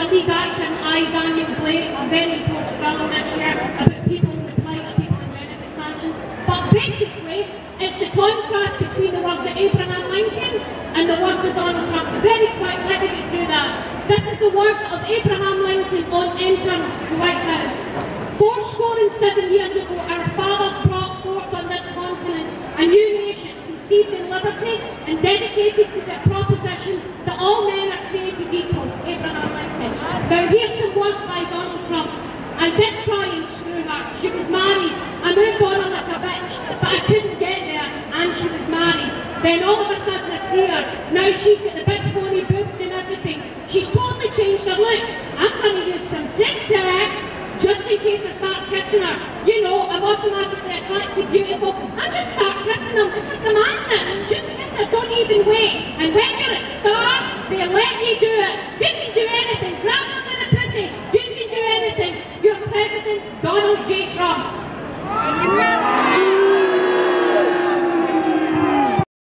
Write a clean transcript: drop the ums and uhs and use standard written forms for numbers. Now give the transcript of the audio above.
a lead actor, and I, Daniel Blake, a very important film this year about people in the plight of people in benefit sanctions. But basically, it's the contrast between the words of Abraham Lincoln and the words of Donald Trump. Very quick, let me get through that. This is the words of Abraham Lincoln on entering the White House. 407 years ago, our fathers brought forth on this continent a new nation conceived in liberty and dedicated to the proposition that all men are created equal. Abraham Lincoln. Now here's some words by Donald Trump. I did try and screw her. She was married. I moved on her like a bitch, but I couldn't get there, and she was married. Then all of a sudden I see her. Now she's got the big phony boobs and everything. She's totally changed her look. I'm going to use some tic-tacs just in case I start kissing her. You know, I'm automatically attracted, beautiful. I just start kissing them. It's like a magnet. Just kiss her, don't even wait. And when you're a star, they let you do it. You can do anything. Grab them in the pussy. You can do anything. You're President Donald J. Trump.